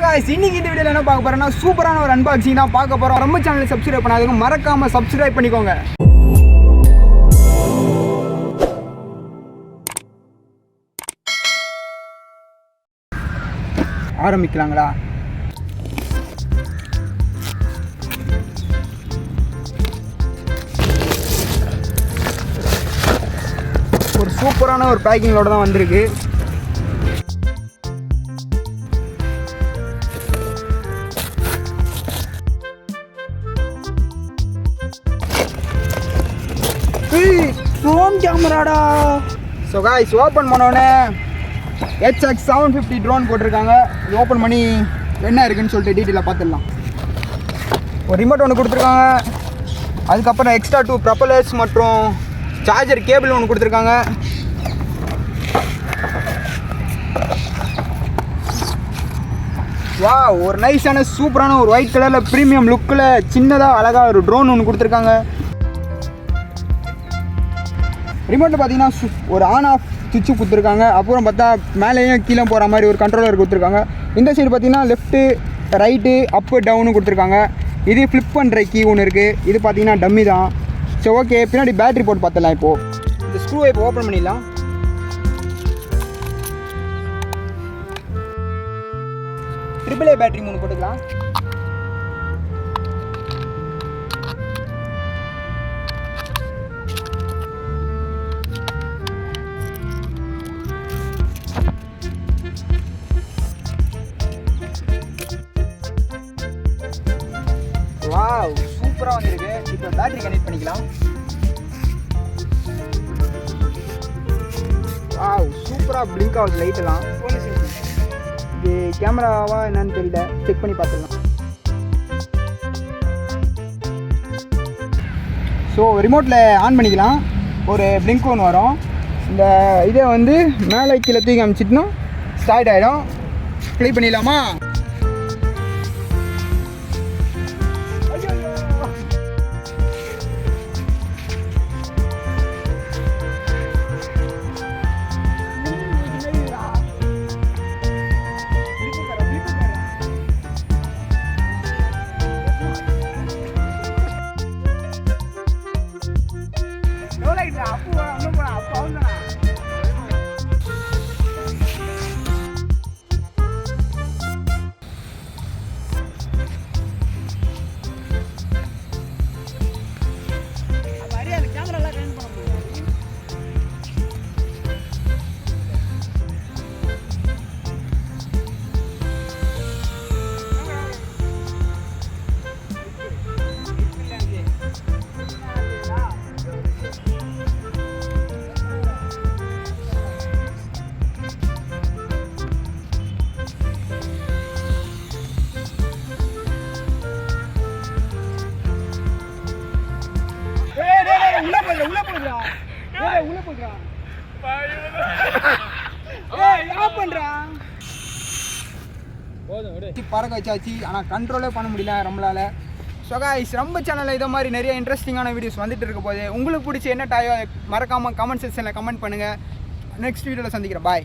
guys, இன்னைக்கு இந்த வீடியோல என்ன பார்க்க போறோம்னா சூப்பரான ஒரு அன்பாக்சிங் தான் பார்க்க போறோம். நம்ம சேனலை சப்ஸ்கிரைப் பண்ணாதவங்க மறக்காம சப்ஸ்கிரைப் பண்ணிக்கோங்க. ஆரம்பிக்கலாங்களா? ஒரு சூப்பரான ஒரு பேக்கிங்கோட தான் வந்திருக்கு. ட்ரோன் கேமராடா. ஸோ காய்ஸ், ஓப்பன் பண்ணோடனே HX750 ட்ரோன் போட்டிருக்காங்க. இது ஓப்பன் பண்ணி என்ன இருக்குன்னு சொல்லிட்டு டீட்டெயிலாக பார்த்துடலாம். ஒரு ரிமோட் ஒன்று கொடுத்துருக்காங்க. அதுக்கப்புறம் எக்ஸ்ட்ரா 2 ப்ரப்பலர்ஸ் மற்றும் சார்ஜர் கேபிள் ஒன்று கொடுத்துருக்காங்க. வா, ஒரு நைஸான சூப்பரான ஒரு ஒயிட் கலரில் ப்ரீமியம் லுக்கில் சின்னதாக அழகாக ஒரு ட்ரோன் ஒன்று கொடுத்துருக்காங்க. ரிமோட்டில் பார்த்தீங்கன்னா ஒரு ஆன் ஆஃப் சுவிட்சு கொடுத்துருக்காங்க. அப்புறம் பார்த்தா மேலேயும் கீழே போகிற மாதிரி ஒரு கண்ட்ரோலர் கொடுத்துருக்காங்க. இந்த சைடு பார்த்தீங்கன்னா லெஃப்ட்டு ரைட்டு அப்பு டவுனு கொடுத்துருக்காங்க. இது ஃப்ளிப் பண்ணுற கீ ஒன்று இருக்குது. இது பார்த்தீங்கன்னா டம்மி தான். சரி, ஓகே, பின்னாடி பேட்டரி போட்டு பார்த்துடலாம். இப்போது இந்த ஸ்க்ரூவை இப்போ ஓப்பன் பண்ணிடலாம். AAA பேட்டரி 3 போட்டுக்கலாம். வாவ், சூப்பராக வந்திருக்கு. இப்போ பேட்டரி கனெக்ட் பண்ணிக்கலாம். வாவ், சூப்பராக பிளிங்க் ஆகுது லைட்டெல்லாம். இது கேமராவா என்னன்னு தெரியல, செக் பண்ணி பார்த்துடலாம். ஸோ ரிமோட்டில் ஆன் பண்ணிக்கலாம். ஒரு பிளிங்க் ஒன்று வரும். இந்த இதை வந்து மேலே கீழே தூக்கி அமைச்சிட்டுனா ஸ்டார்ட் ஆகிடும். ப்ளே பண்ணிடலாமா? பறக்க வச்சாச்சு. ஆனால் கண்ட்ரோலே பண்ண முடியல நம்மளால. ஸோ காய்ஸ், நம்ம சேனலில் இதை மாதிரி நிறைய இன்ட்ரெஸ்டிங்கான வீடியோஸ் வந்துட்டு இருக்க போது உங்களுக்கு பிடிச்ச என்ன டாயோ மறக்காமல் கமெண்ட் செக்ஷனில் கமெண்ட் பண்ணுங்கள். நெக்ஸ்ட் வீடியோவில் சந்திக்கிறேன். பாய்.